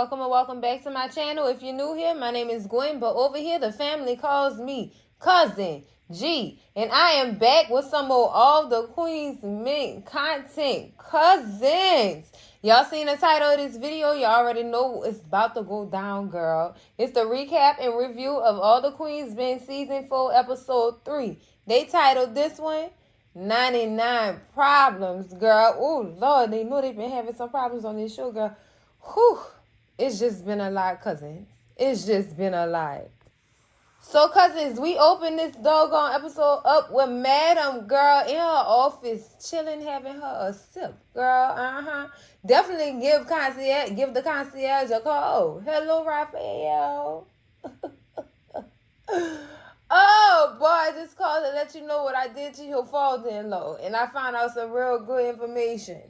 welcome and welcome back to my channel. If you're new here, my name is Gwen, but over here the family calls me Cousin G, and I am back with some more All the Queens Mint content. Cousins, y'all seen the title of this video? You already know it's about to go down, girl. It's the recap and review of All the Queens Mint Season 4, Episode 3. They titled this one 99 Problems, girl. Oh, Lord, they know they've been having some problems on this show, girl. Whew. It's just been a lot, cousins. It's just been a lot. So, cousins, we opened this doggone episode up with Madam, girl, in her office, chilling, having her a sip, girl. Definitely give the concierge a call. Hello, Raphael. Oh, boy, I just called to let you know what I did to your father-in-law. And I found out some real good information.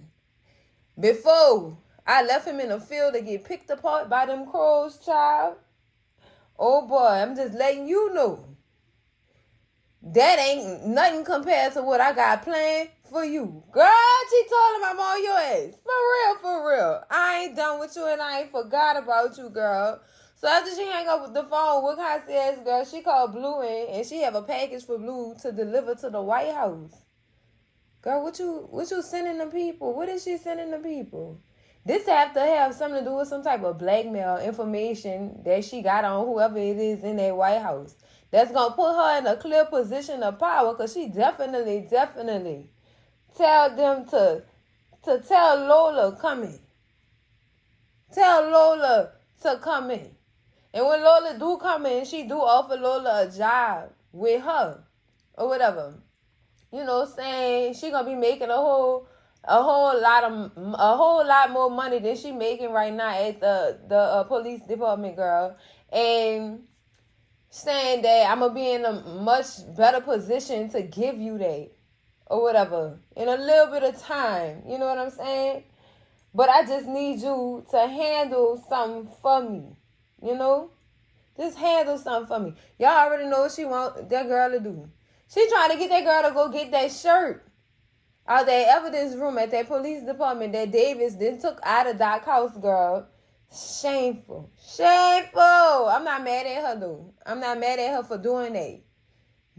Before I left him in the field to get picked apart by them crows, child. Oh, boy, I'm just letting you know. That ain't nothing compared to what I got planned for you. Girl, she told him I'm on your ass. For real. I ain't done with you and I ain't forgot about you, girl. So after she hang up with the phone with concierge, girl, she called Blue in and she have a package for Blue to deliver to the White House. Girl, what you sending the people? What is she sending the people? This have to have something to do with some type of blackmail information that she got on whoever it is in that White House. That's going to put her in a clear position of power because she definitely tell them to tell Lola come in. Tell Lola to come in. And when Lola do come in, she do offer Lola a job with her or whatever. You know, saying she gonna be making a whole lot more money than she making right now at the police department, girl. And saying that I'm gonna be in a much better position to give you that or whatever in a little bit of time. You know what I'm saying? But I just need you to handle something for me. You know? Just handle something for me. Y'all already know what she want that girl to do. She trying to get that girl to go get that shirt out that evidence room at that police department that Davis then took out of Doc House, girl. Shameful. I'm not mad at her, though. I'm not mad at her for doing that.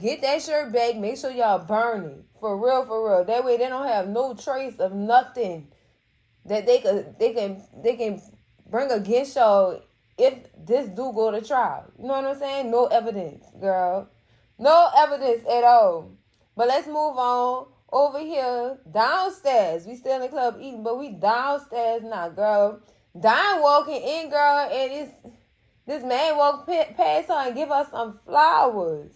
Get that shirt back. Make sure y'all burn it. For real. That way they don't have no trace of nothing that they can bring against y'all if this do go to trial. You know what I'm saying? No evidence, girl. No evidence at all. But let's move on over here downstairs. We still in the club eating, but we downstairs now, girl. Diane walking in, girl, and this man walk past her and give her some flowers.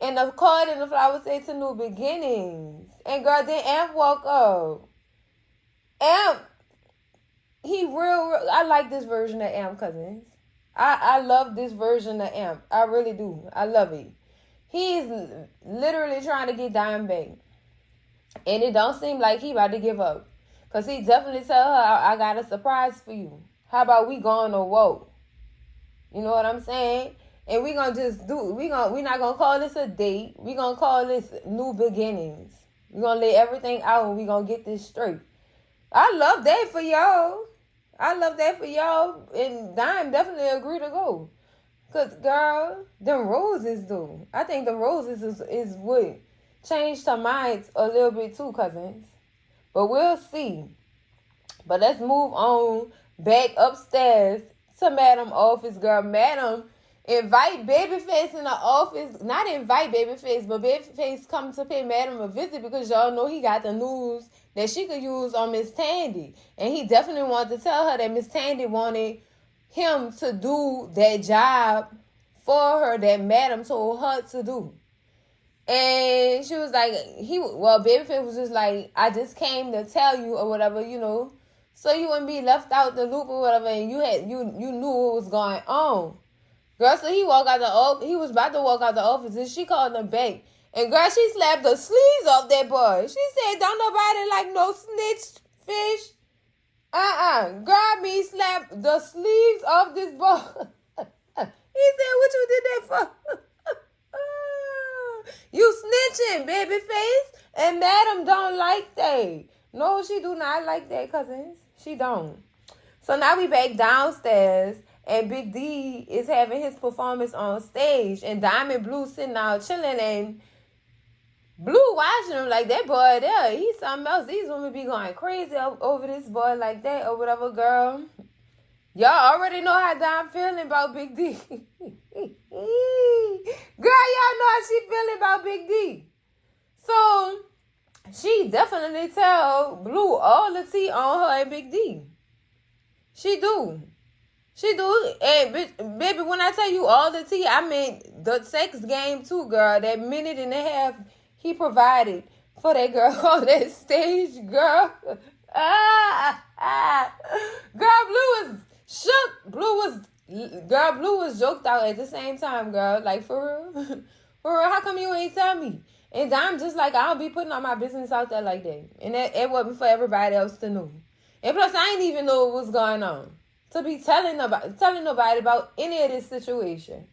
And the card and the flowers say to new beginnings. And girl, then Amp walk up. Amp, he real. I like this version of Amp, cousins. I love this version of Amp. I really do. I love it. He's literally trying to get Diane back. And it don't seem like he about to give up. Because he definitely tell her, I got a surprise for you. How about we going to walk? You know what I'm saying? And we going to just we not going to call this a date. We going to call this new beginnings. We going to lay everything out and we going to get this straight. I love that for y'all. And Dime definitely agreed to go. Because, girl, them roses, though. I think the roses is what changed her mind a little bit, too, cousins. But we'll see. But let's move on back upstairs to Madam office, girl. Madam invite Babyface in the office. Not invite Babyface, but Babyface come to pay Madam a visit because y'all know he got the news that she could use on Miss Tandy. And he definitely wanted to tell her that Miss Tandy wanted him to do that job for her that Madam told her to do. And she was like, Babyface was just like, I just came to tell you or whatever, you know, so you wouldn't be left out the loop or whatever, and you knew what was going on. Girl, so he was about to walk out the office, and she called him back. And girl, she slapped the sleeves off that boy. She said, don't nobody like no snitch fish. Grab me, slap the sleeves off this boy. He said, what you did that for? You snitching, Babyface. And Madam don't like that. No, she do not like that, cousins. She don't. So now we back downstairs, and Big D is having his performance on stage, and Diamond Blue sitting out chilling, and Blue watching him like, that boy there, he's something else. These women be going crazy over this boy like that or whatever, girl. Y'all already know how Dom feeling about Big D. Girl, y'all know how she feeling about Big D. So she definitely tell Blue all the tea on her and Big D. She do. She do. And baby, when I tell you all the tea, I mean the sex game too, girl. That minute and a half he provided for that girl on that stage, girl. Girl, Blue was shook. Blue was joked out at the same time, girl. Like, for real? For real, how come you ain't tell me? And I'm just like, I don't be putting all my business out there like that. And it wasn't for everybody else to know. And plus, I ain't even know what was going on to be telling nobody about any of this situation.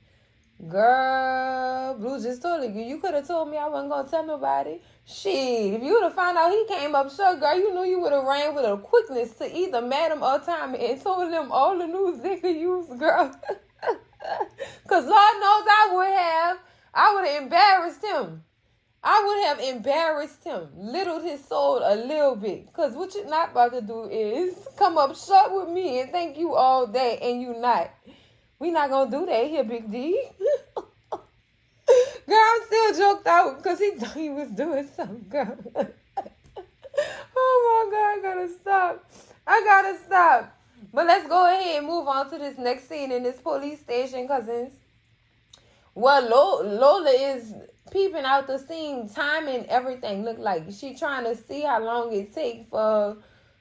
Girl, Blue just told you. You could have told me I wasn't going to tell nobody. Shit, if you would have found out he came up short, girl, you knew you would have ran with a quickness to either Madam or Tommy and told them all the news they could use, girl. Because Lord knows I would have embarrassed him. I would have embarrassed him, littled his soul a little bit. Because what you're not about to do is come up short with me and think you all that and you not. We not going to do that here, Big D. Girl, I'm still joked out because he thought he was doing something, girl. Oh, my God, I gotta stop. But let's go ahead and move on to this next scene in this police station, cousins. Well, Lola is peeping out the scene, timing everything. Look like she trying to see how long it takes for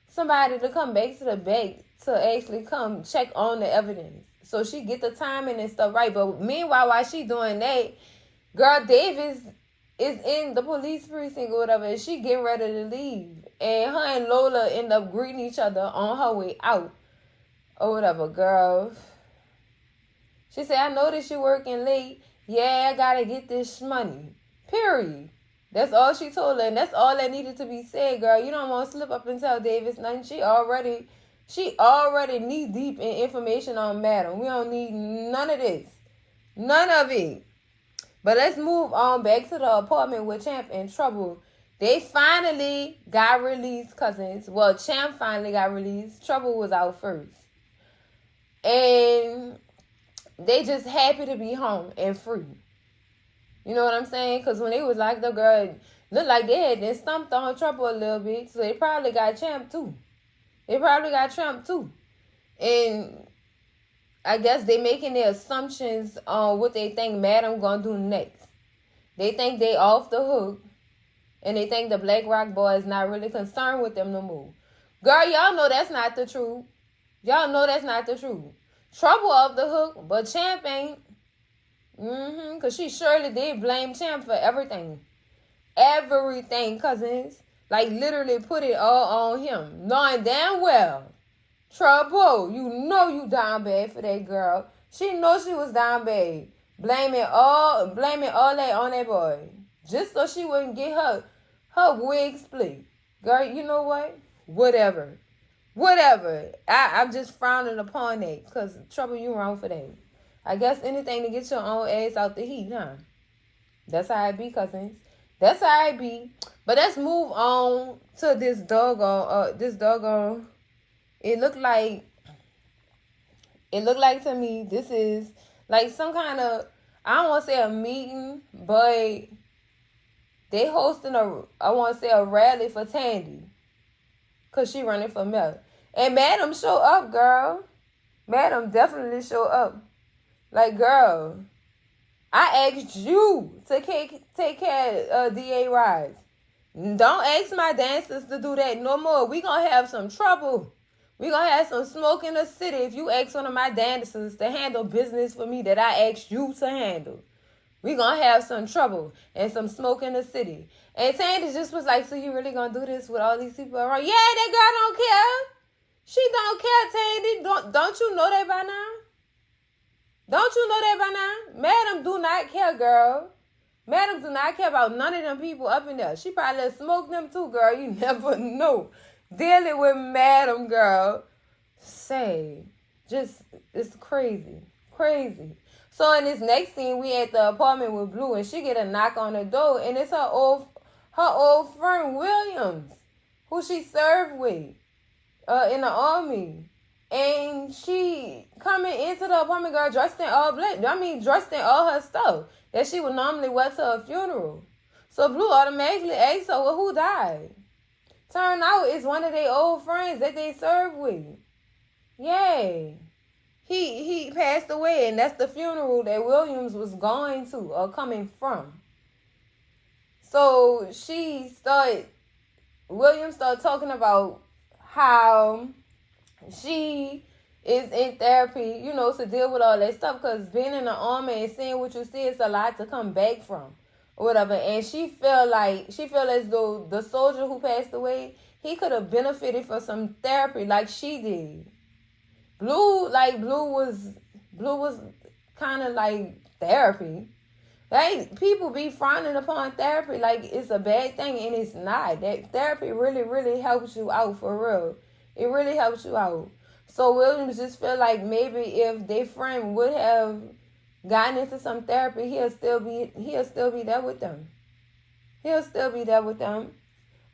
somebody to come back to the bank to actually come check on the evidence. So she get the timing and stuff right. But meanwhile, while she doing that, girl, Davis is in the police precinct or whatever, and she getting ready to leave. And her and Lola end up greeting each other on her way out or whatever, girl. She said, I noticed you working late. Yeah, I gotta get this money. Period. That's all she told her, and that's all that needed to be said, girl. You don't want to slip up and tell Davis nothing. She already knee deep in information on Madam. We don't need none of this. None of it. But let's move on back to the apartment with Champ and Trouble. They finally got released, cousins. Well, Champ finally got released. Trouble was out first. And they just happy to be home and free. You know what I'm saying? Because when they was locked up, girl, looked like they had been stumped on Trouble a little bit. So they probably got Champ too. And I guess they making their assumptions on what they think Madam gonna do next. They think they off the hook. And they think the Black Rock boy is not really concerned with them no more. Girl, y'all know that's not the truth. Trouble off the hook, but Champ ain't. Because she surely did blame Champ for everything. Everything, cousins. Like, literally put it all on him. Knowing damn well, Trouble, you know you down bad for that girl. She knows she was down bad. Blaming all that on that boy. Just so she wouldn't get her wig split. Girl, you know what? Whatever. I'm just frowning upon that. Because, Trouble, you wrong for that. I guess anything to get your own ass out the heat, huh? That's how it be, cousins. That's how it be. But let's move on to this doggone. It looked like to me, this is like some kind of, I don't want to say a meeting, but they hosting a rally for Tandy. Because she running for mayor. And Madam show up, girl. Madam definitely show up. Like, girl, I asked you to take care of DA Rise. Don't ask my dancers to do that no more. We gonna have some trouble. We gonna have some smoke in the city if you ask one of my dancers to handle business for me that I asked you to handle. We gonna have some trouble and some smoke in the city. And Tandy just was like, so you really gonna do this with all these people around? Yeah, that girl don't care. She don't care, Tandy. Don't you know that by now? Madam do not care, girl. Madam do not care about none of them people up in there. She probably smoked them too, girl. You never know. Dealing with Madam, girl. Say, just, it's crazy. Crazy. So in this next scene, we at the apartment with Blue, and she get a knock on the door, and it's her old friend Williams, who she served with in the army. And she coming into the apartment, girl, dressed in all black. I mean, dressed in all her stuff that she would normally wear to a funeral. So Blue automatically asks her, well, who died? Turn out it's one of their old friends that they served with. Yay. He passed away, and that's the funeral that Williams was going to or coming from. So Williams started talking about how she is in therapy, to deal with all that stuff, because being in the army and seeing what you see, it's a lot to come back from or whatever. And she feel as though the soldier who passed away, he could have benefited from some therapy like she did. Blue was kind of like therapy. Like, people be frowning upon therapy like it's a bad thing, and it's not. That therapy really, really helps you out, for real. It really helps you out. So Williams just feel like maybe if their friend would have gotten into some therapy, he'll still be there with them. He'll still be there with them.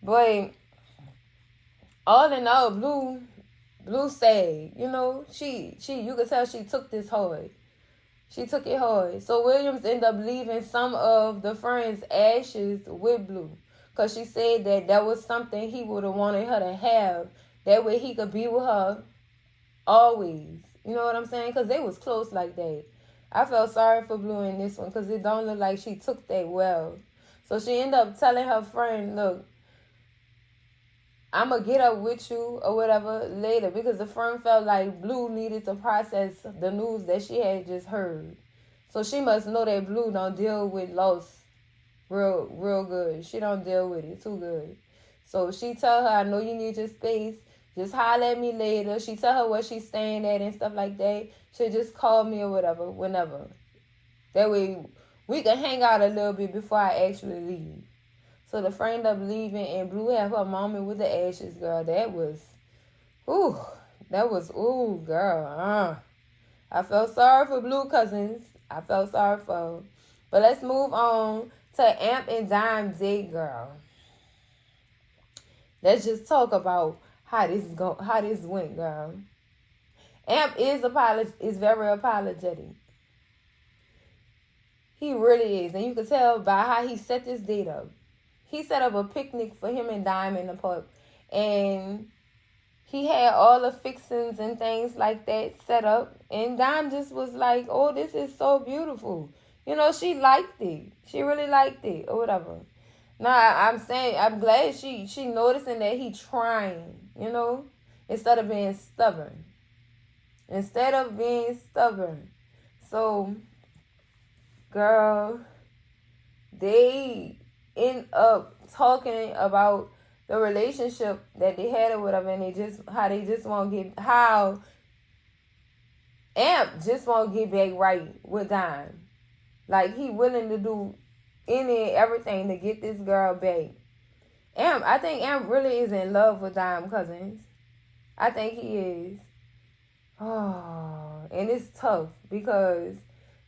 But all in all, Blue sad. You could tell she took this hard. She took it hard. So Williams ended up leaving some of the friend's ashes with Blue, because she said that was something he would have wanted her to have. That way he could be with her always. You know what I'm saying? Because they was close like that. I felt sorry for Blue in this one, because it don't look like she took that well. So she ended up telling her friend, look, I'm going to get up with you or whatever later, because the friend felt like Blue needed to process the news that she had just heard. So she must know that Blue don't deal with loss real good. She don't deal with it too good. So she tell her, I know you need your space. Just holler at me later. She tell her where she's staying at and stuff like that. She'll just call me or whatever, whenever. That way we can hang out a little bit before I actually leave. So the friend up leaving, and Blue had her moment with the ashes, girl. That was, girl. I felt sorry for Blue cousins. I felt sorry for her. But let's move on to Amp and Dime date, girl. Let's just talk about how this went, girl. Amp is very apologetic. He really is. And you can tell by how he set this date up. He set up a picnic for him and Dime in the park. And he had all the fixings and things like that set up. And Dime just was like, oh, this is so beautiful. She liked it. She really liked it or whatever. Now, I'm glad she noticing that he trying, instead of being stubborn. So, girl, they end up talking about the relationship that they had or whatever, and how Amp just won't get back right with Dime. Like, he willing to do any and everything to get this girl back. I think Amp really is in love with Dime Cousins. I think he is. Oh, and it's tough, because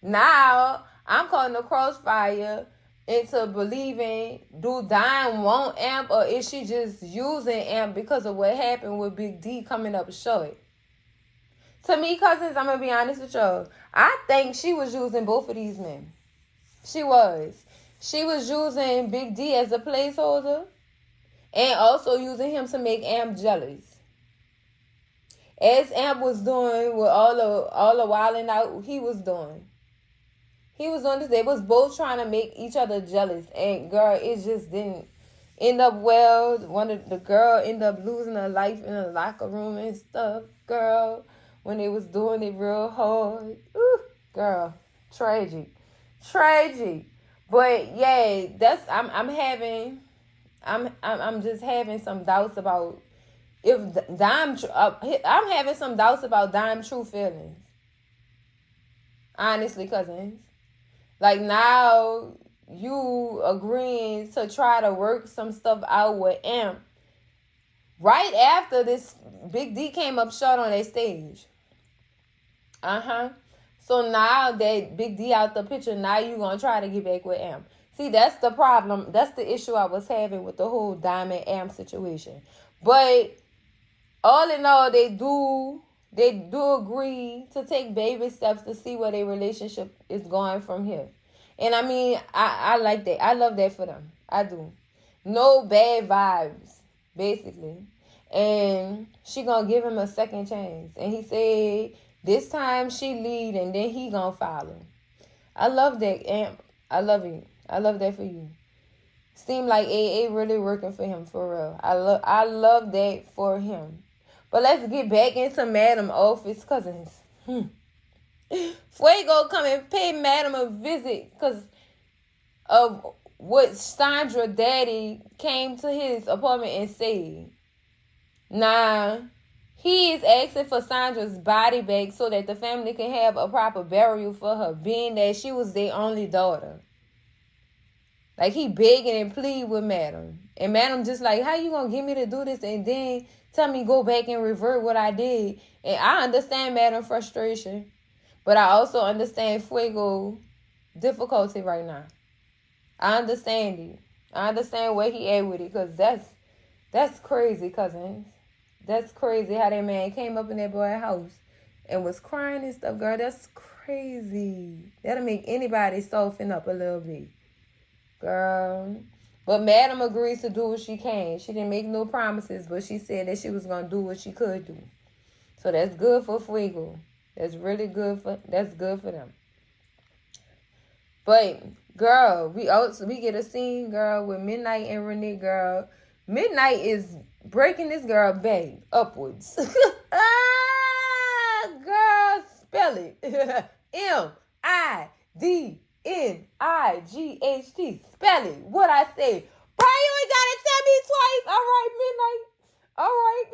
now I'm caught in the crossfire into believing, do Dime want Amp, or is she just using Amp because of what happened with Big D coming up short? To me, cousins, I'm going to be honest with y'all, I think she was using both of these men. She was. She was using Big D as a placeholder, and also using him to make Amp jealous. As Amp was doing with all the wilding out he was doing. He was on this. They was both trying to make each other jealous. And girl, it just didn't end up well. One of the girl ended up losing her life in the locker room and stuff, girl. When they was doing it real hard. Ooh, girl. Tragic. But yeah, I'm just having some doubts about I'm having some doubts about Dime's true feelings. Honestly, cousins. Like, now you agreeing to try to work some stuff out with Amp right after this Big D came up short on that stage. So now that Big D out the picture, now you gonna try to get back with Am. See, that's the problem. That's the issue I was having with the whole Diamond Am situation. But all in all, they do agree to take baby steps to see where their relationship is going from here. And I mean, I like that. I love that for them. I do. No bad vibes, basically. And she gonna give him a second chance. And he said this time she lead and then he gonna follow. I love that, Amp. I love it. I love that for you. Seem like AA really working for him, for real. I love that for him. But let's get back into Madam Office Cousins. Fuego come and pay Madam a visit because of what Sandra daddy came to his apartment and said. Nah, he is asking for Sandra's body back so that the family can have a proper burial for her, being that she was their only daughter. Like, he begging and plead with Madam. And Madam just like, how you gonna get me to do this and then tell me go back and revert what I did? And I understand Madam's frustration. But I also understand Fuego difficulty right now. I understand it. I understand where he at with it. Because that's crazy, cousins. That's crazy how that man came up in that boy's house and was crying and stuff, girl. That's crazy. That'll make anybody soften up a little bit. Girl. But Madam agrees to do what she can. She didn't make no promises, but she said that she was going to do what she could do. So that's good for Fuego. That's really good for them. But girl, we get a scene, girl, with Midnight and Renee, girl. Midnight is breaking this girl back upwards. Girl, spell it. MIDNIGHT. Spell it. What I say. Bro, you ain't gotta tell me twice. All right, Midnight. All right.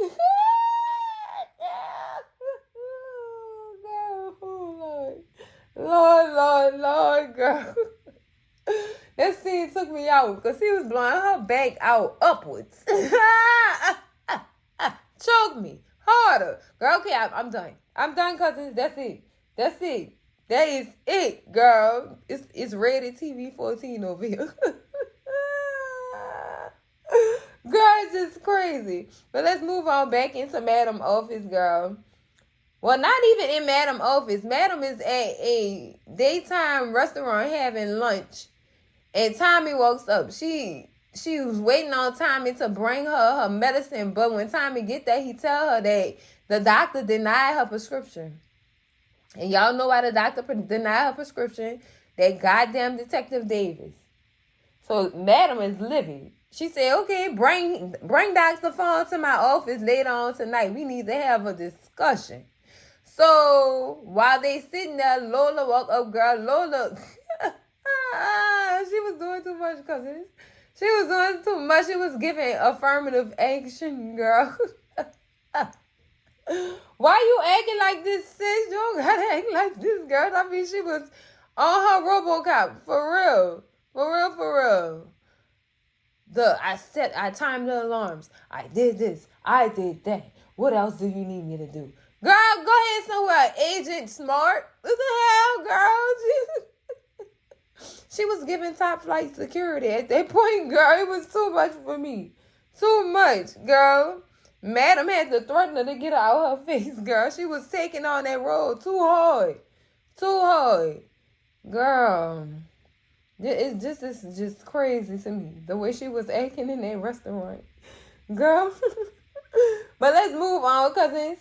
Lord, girl. That scene took me out because he was blowing her back out upwards. Choke me harder. Girl, okay, I'm done. I'm done, cousins. That's it. That is it, girl. It's rated TV 14 over here. Girl, it's just crazy. But let's move on back into Madam Office, girl. Well, not even in Madam Office. Madam is at a daytime restaurant having lunch. And Tommy walks up. She was waiting on Tommy to bring her medicine. But when Tommy get there, he tell her that the doctor denied her prescription. And y'all know why the doctor denied her prescription. That goddamn Detective Davis. So Madam is livid. She said, okay, bring Dr. Fawn to my office later on tonight. We need to have a discussion. So while they sitting there, Lola walk up, girl. Lola, she was doing too much, cousins. She was doing too much. She was giving affirmative action, girl. Why you acting like this, sis? You don't gotta act like this, girl. I mean, she was on her RoboCop, for real. I timed the alarms. I did this. I did that. What else do you need me to do? Girl, go ahead somewhere, Agent Smart. What the hell, girl? She was giving top flight security at that point, girl. It was too much for me. Too much, girl. Madam had to threaten her to get her out her face, girl. She was taking on that role too hard. Girl. It's just crazy to me. The way she was acting in that restaurant. Girl. But let's move on, cousins.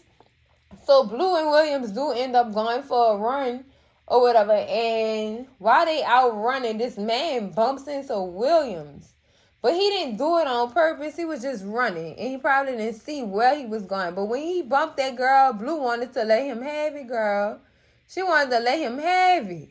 So Blue and Williams do end up going for a run or whatever. And while they out running, this man bumps into Williams. But he didn't do it on purpose. He was just running. And he probably didn't see where he was going. But when he bumped that girl, Blue wanted to let him have it, girl. She wanted to let him have it.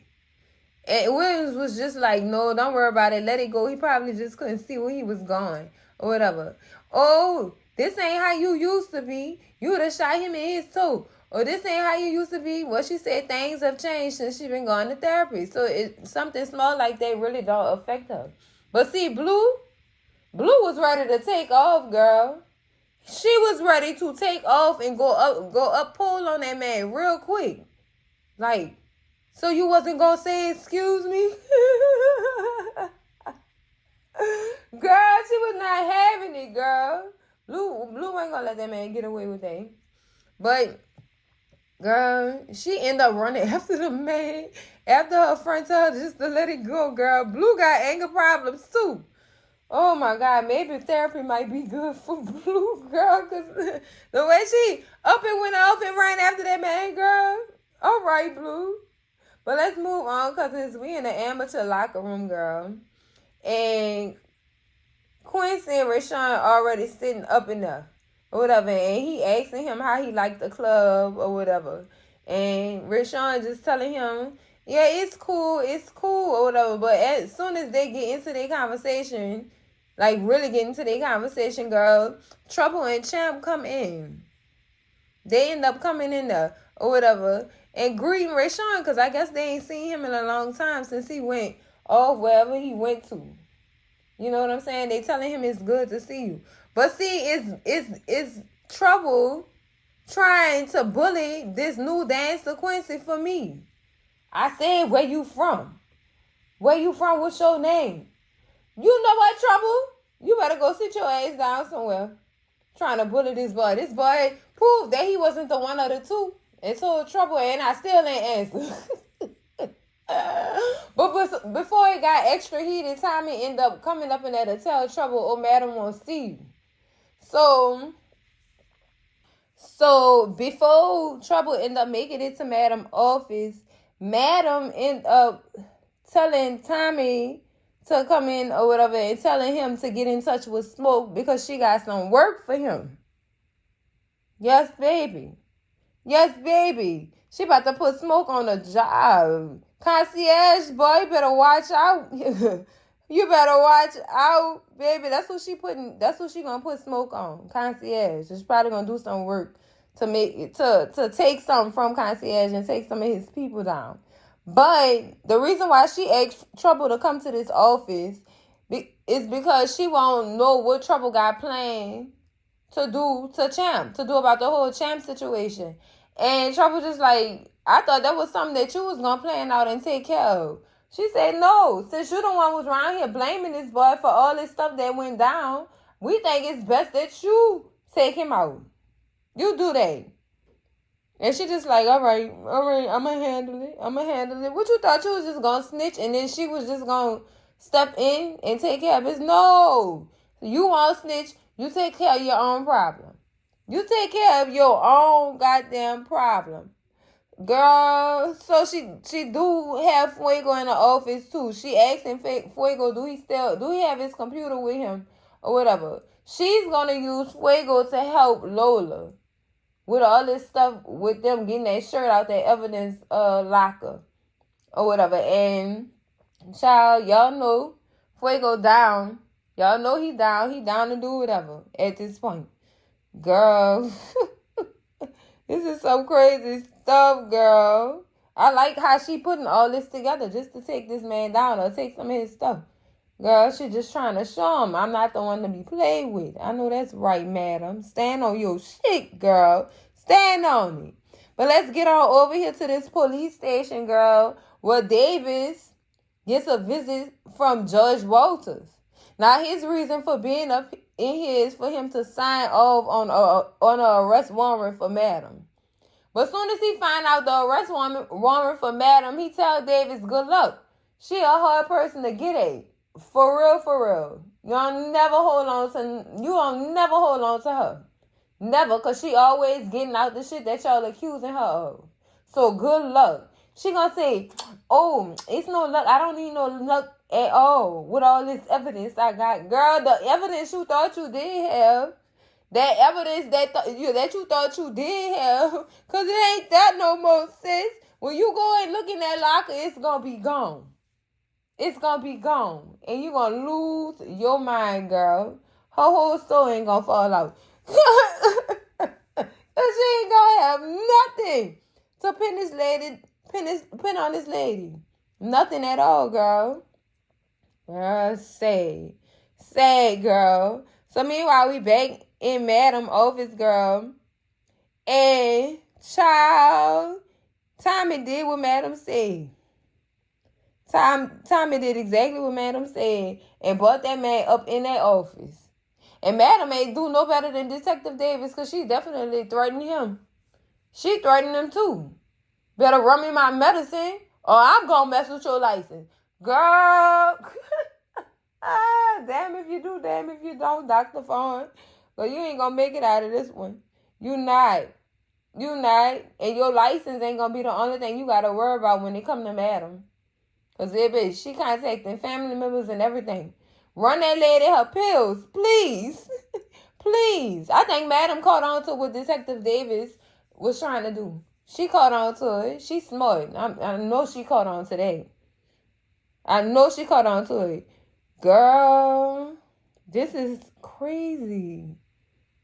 And Williams was just like, no, don't worry about it. Let it go. He probably just couldn't see where he was going or whatever. Oh, this ain't how you used to be. You would have shot him in his toe. Or this ain't how you used to be. Well, she said things have changed since she been going to therapy. So something small like that really don't affect her. But see, Blue was ready to take off, girl. She was ready to take off and go up pull on that man real quick. Like, so you wasn't gonna say excuse me? Girl, she was not having it, girl. Blue ain't gonna let that man get away with that. But girl, she ended up running after the man, after her friend told her just to let it go, girl. Blue got anger problems too. Oh my God, maybe therapy might be good for Blue, girl, because the way she up and went off and ran after that man, girl. All right, Blue. But let's move on, because we in the amateur locker room, girl. And Quincy and Rashawn already sitting up in there or whatever, and he asking him how he liked the club or whatever. And Rashawn just telling him, yeah, it's cool or whatever. But as soon as they get into their conversation, like really get into their conversation, girl, Trouble and Champ come in. They end up coming in there or whatever and greeting Rashawn, because I guess they ain't seen him in a long time since he went off wherever he went to. You know what I'm saying? They telling him it's good to see you. But see, it's Trouble trying to bully this new dancer Quincy for me. I said, where you from? Where you from? What's your name? You know what, Trouble? You better go sit your ass down somewhere. Trying to bully this boy. This boy proved that he wasn't the one of the two and told Trouble, and I still ain't answer. But before it got extra heated, Tommy ended up coming up in there to tell Trouble, oh, Madam won't see you. So before Trouble ended up making it to Madam's office, Madam ended up telling Tommy to come in or whatever and telling him to get in touch with Smoke because she got some work for him. Yes, baby. Yes, baby. She about to put Smoke on a job. Concierge, boy, you better watch out. You better watch out, baby. That's what she gonna put Smoke on. Concierge. She's probably gonna do some work to make it to take something from Concierge and take some of his people down. But the reason why she asked Trouble to come to this office is because she won't know what Trouble got planned to do to Champ, to do about the whole Champ situation. And Trouble just like, I thought that was something that you was going to plan out and take care of. She said, no, since you the one who's around here blaming this boy for all this stuff that went down, we think it's best that you take him out. You do that. And she just like, all right, I'm going to handle it. What you thought you was just going to snitch and then she was just going to step in and take care of it? No. You won't snitch. You take care of your own problem. You take care of your own goddamn problem. Girl, so she do have Fuego in the office too. She asked him, Fuego, do he have his computer with him or whatever? She's going to use Fuego to help Lola with all this stuff, with them getting that shirt out, that evidence locker or whatever. And child, y'all know Fuego down. Y'all know he down. He down to do whatever at this point. Girl, this is some crazy stuff, girl. I like how she putting all this together just to take this man down or take some of his stuff. Girl, she just trying to show him I'm not the one to be played with. I know that's right, madam. Stand on your shit, girl. Stand on it. But let's get on over here to this police station, girl, where Davis gets a visit from Judge Walters. Now, his reason for being up in here is for him to sign off on an arrest warrant for Madam. But as soon as he find out the arrest warrant for Madam, he tell Davis, good luck. She a hard person to get at. For real. You don't never hold on to her. Never, because she always getting out the shit that y'all accusing her of. So good luck. She gonna say, oh, it's no luck. I don't need no luck at all with all this evidence I got. Girl, the evidence you thought you did have, that evidence that you thought you did have, because it ain't that no more, sis. When you go and look in that locker, it's going to be gone. It's going to be gone. And you're going to lose your mind, girl. Her whole story ain't going to fall out. She ain't going to have nothing to pin on this lady. Nothing at all, girl. Girl, sad, girl. So meanwhile, we back in Madam office, girl. And child, Tommy did what Madam said. Tommy did exactly what Madam said and brought that man up in that office. And Madam ain't do no better than Detective Davis because she definitely threatened him. She threatened him too. Better run me my medicine or I'm going to mess with your license. Girl. Damn if you do, damn if you don't, Dr. Fawn. But you ain't going to make it out of this one. You not. And your license ain't going to be the only thing you got to worry about when it come to Madam. Because she contacting family members and everything. Run that lady her pills, please. Please. I think Madam caught on to what Detective Davis was trying to do. She caught on to it. She's smart. I know she caught on to that. I know she caught on to it. Girl, this is crazy.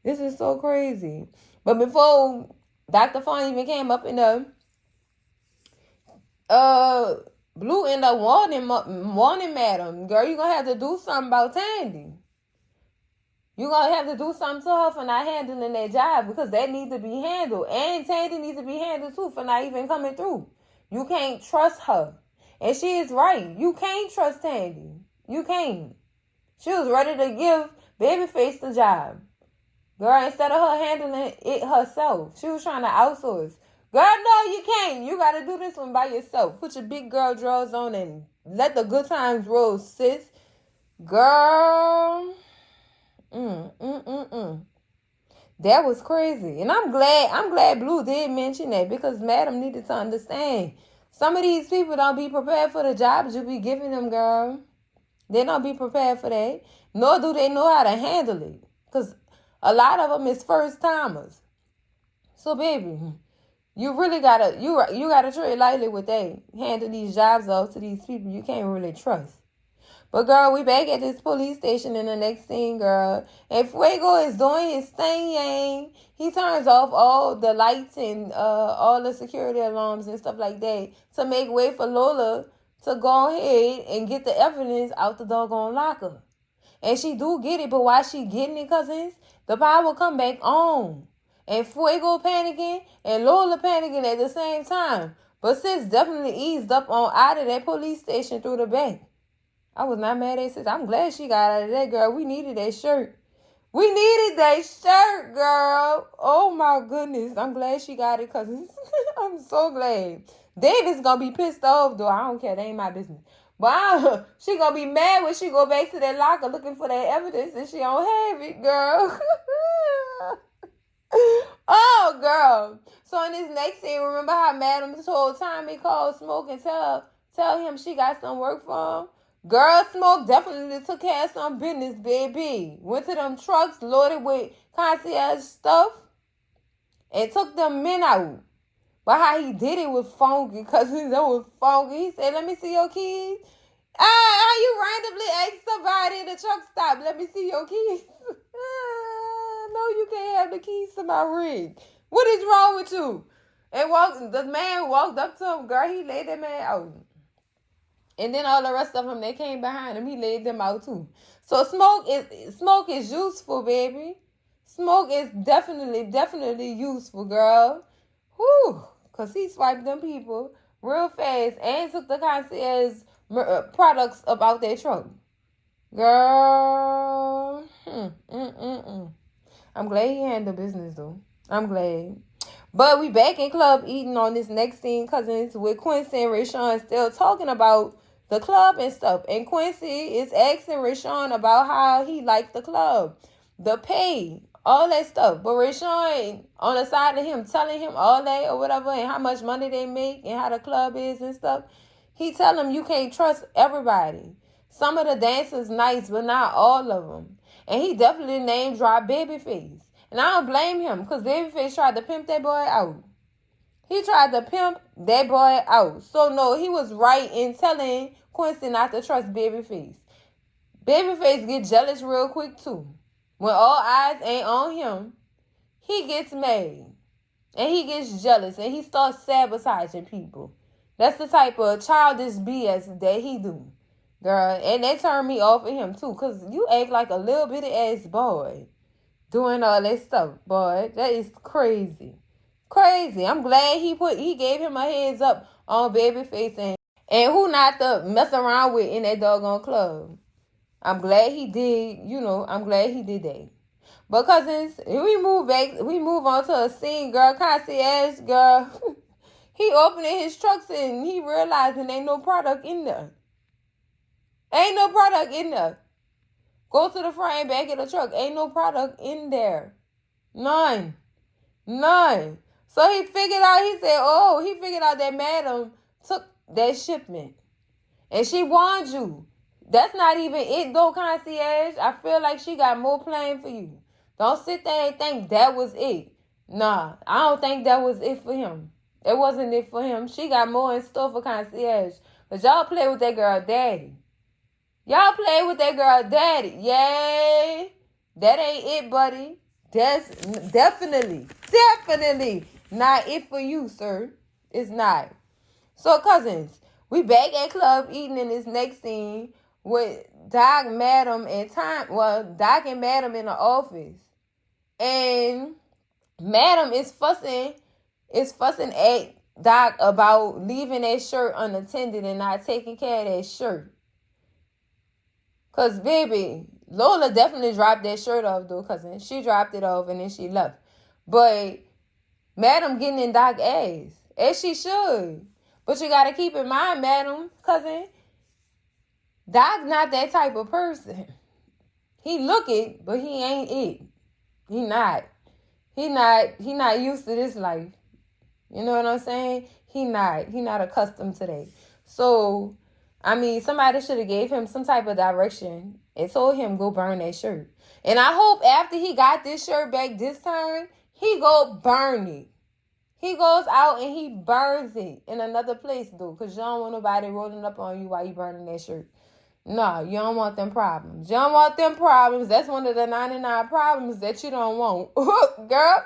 This is so crazy. But before Dr. Fawn even came up in the Blue ended up warning Madam, girl, you're going to have to do something about Tandy. You're going to have to do something to her for not handling that job because that needs to be handled. And Tandy needs to be handled too for not even coming through. You can't trust her. And she is right. You can't trust Tandy. You can't. She was ready to give Babyface the job. Girl, instead of her handling it herself, she was trying to outsource. Girl, no, you can't. You got to do this one by yourself. Put your big girl drawers on and let the good times roll, sis. Girl. That was crazy. And I'm glad Blue did mention that because Madam needed to understand. Some of these people don't be prepared for the jobs you be giving them, girl. They don't be prepared for that. Nor do they know how to handle it. Because a lot of them is first timers. So, baby, you really gotta you gotta tread lightly with that. Handle these jobs off to these people you can't really trust. But girl, we back at this police station in the next scene, girl. And Fuego is doing his thing. He turns off all the lights and all the security alarms and stuff like that to make way for Lola to go ahead and get the evidence out the doggone locker. And she do get it, but while she getting it, cousins, the power come back on. And Fuego panicking and Lola panicking at the same time. But sis definitely eased up on out of that police station through the back. I was not mad at sis. I'm glad she got out of that, girl. We needed that shirt. We needed that shirt, girl. Oh, my goodness. I'm glad she got it, cousins. I'm so glad. David's going to be pissed off, though. I don't care. That ain't my business. But she going to be mad when she go back to that locker looking for that evidence and she don't have it, girl. Oh, girl. So in this next scene, remember how Madam told Tommy call Smoke and tell him she got some work for him? Girl, Smoke definitely took care of some business, baby. Went to them trucks loaded with concierge stuff and took them men out. But how he did it was funky, because it was funky. He said, let me see your keys. How you randomly ask somebody in the truck stop, let me see your keys? No, you can't have the keys to my rig. What is wrong with you? And the man walked up to him. Girl, he laid that man out. And then all the rest of them, they came behind him. He laid them out too. So Smoke is useful, baby. Smoke is definitely useful, girl. Whew. Because he swiped them people real fast and took the concierge products up out their truck. Girl. I'm glad he handled business, though. I'm glad. But we back in club eating on this next scene, cousins, with Quincy and Rayshawn still talking about the club and stuff. And Quincy is asking Rayshawn about how he liked the club, the pay, all that stuff. But Rayshawn on the side of him telling him all that or whatever and how much money they make and how the club is and stuff. He tell him you can't trust everybody. Some of the dancers nice, but not all of them. And he definitely name dropped Babyface. And I don't blame him because Babyface tried to pimp that boy out. He tried to pimp that boy out. So, no, he was right in telling Quincy not to trust Babyface. Babyface get jealous real quick, too. When all eyes ain't on him, he gets mad. And he gets jealous. And he starts sabotaging people. That's the type of childish BS that he do. Girl, and that turned me off of him, too. Because you act like a little bitty ass boy. doing all that stuff, boy. That is crazy. Crazy. I'm glad he gave him a heads up on Babyface and who not to mess around with in that doggone club. I'm glad he did, I'm glad he did that. But cousins, we move on to a scene, girl, concierge, girl. He opening his trucks and he realizing ain't no product in there. Ain't no product in there. Go to the front and back of the truck. Ain't no product in there. None. So he figured out that madam took that shipment. And she warned you. That's not even it though, concierge. I feel like she got more planned for you. Don't sit there and think that was it. Nah, I don't think that was it for him. It wasn't it for him. She got more in store for concierge. But y'all play with that girl daddy. Yay. That ain't it, buddy. That's definitely not it for you, sir. It's not. So, cousins, we back at Club Eden in this next scene with Doc, Madam, and Doc and Madam in the office. And Madam is fussing at Doc about leaving that shirt unattended and not taking care of that shirt. Because, baby, Lola definitely dropped that shirt off, though, cousin. She dropped it off and then she left. But Madam getting in Doc's ass, as she should. But you got to keep in mind, Madam, cousin, Doc not that type of person. He look it, but he ain't it. He not used to this life. You know what I'm saying? He not accustomed to that. So, I mean, somebody should have gave him some type of direction and told him go burn that shirt. And I hope after he got this shirt back this time, he go burn it. He goes out and he burns it in another place, though, because you don't want nobody rolling up on you while you burning that shirt. No, you don't want them problems. That's one of the 99 problems that you don't want. Girl.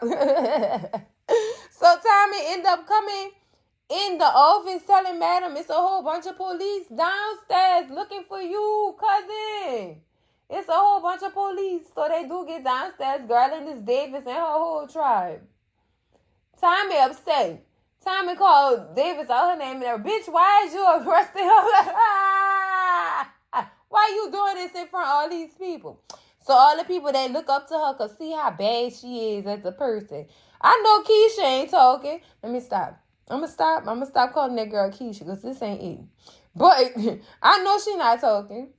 So Tommy end up coming in the office telling Madam it's a whole bunch of police downstairs looking for you, cousin. It's a whole bunch of police. So they do get downstairs, girl, and this Davis and her whole tribe. Tommy upset. Tommy called Davis out her name and her, bitch, why is you arresting her? Why you doing this in front of all these people? So all the people that look up to her could see how bad she is as a person. I know Keisha ain't talking. Let me stop. I'm gonna stop calling that girl Keisha because this ain't it. But I know she not talking.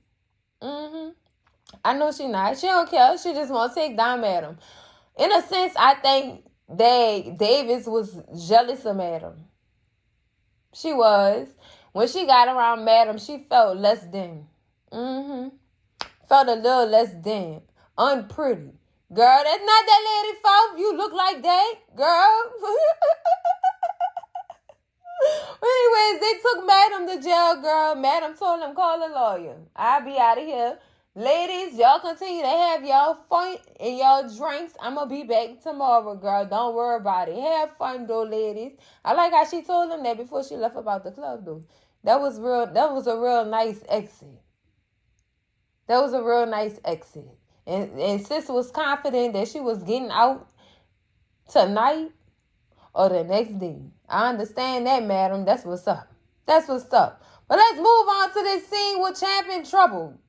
I know she not. She don't care. She just want to take down Madam. In a sense, I think that Davis was jealous of Madam. She was. When she got around Madam, she felt less than. Felt a little less than. Unpretty. Girl, that's not that lady fault. You look like that, girl. Anyways, they took Madam to jail, girl. Madam told them, call a lawyer. I'll be out of here. Ladies, y'all continue to have y'all fun and y'all drinks. I'm going to be back tomorrow, girl. Don't worry about it. Have fun, though, ladies. I like how she told them that before she left about the club, though. That was a real nice exit. And sis was confident that she was getting out tonight or the next day. I understand that, Madam. That's what's up. But let's move on to this scene with Champ in trouble.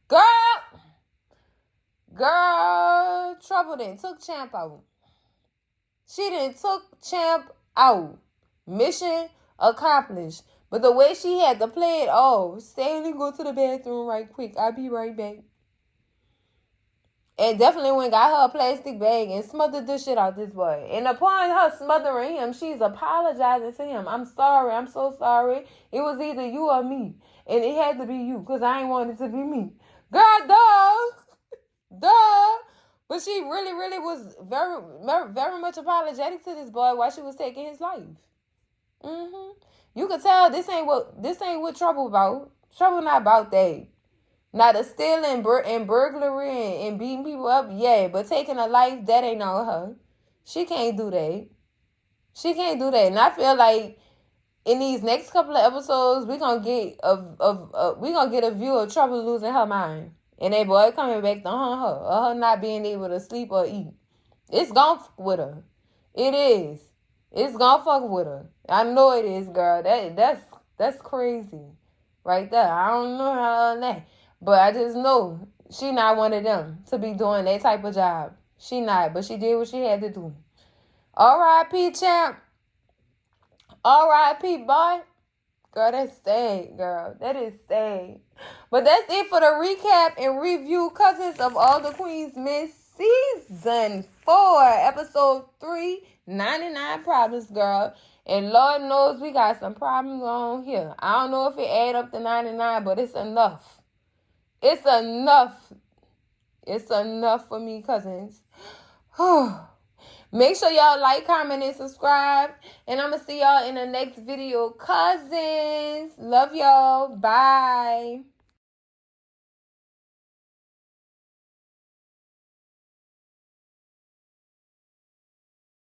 Girl, Trouble done took Champ out. She done took Champ out. Mission accomplished. But the way she had to play it off, stay and go to the bathroom right quick. I'll be right back. And definitely went got her a plastic bag and smothered the shit out this boy. And upon her smothering him, she's apologizing to him. I'm sorry. I'm so sorry. It was either you or me. And it had to be you because I ain't want it to be me. Girl, duh. But she really, really was very, very much apologetic to this boy while she was taking his life. You could tell this ain't what Trouble about. Trouble not about that. Now the stealing and burglary and beating people up, yeah, but taking a life, that ain't on her. She can't do that. And I feel like in these next couple of episodes, we're gonna get a view of Trouble losing her mind. And that boy coming back to haunt her, or her not being able to sleep or eat. It's gonna fuck with her. It is. It's gonna fuck with her. I know it is, girl. That's crazy. Right there. I don't know how that. But I just know she not one of them to be doing that type of job. She not. But she did what she had to do. R.I.P. champ. R.I.P. boy. Girl, that's sad, girl. That is sad. But that's it for the recap and review, cousins of All the Queens Miss Season 4, Episode 3, 99 Problems, girl. And Lord knows we got some problems on here. I don't know if it add up to 99, but it's enough. It's enough. It's enough for me, cousins. Make sure y'all like, comment, and subscribe. And I'm going to see y'all in the next video, cousins. Love y'all. Bye.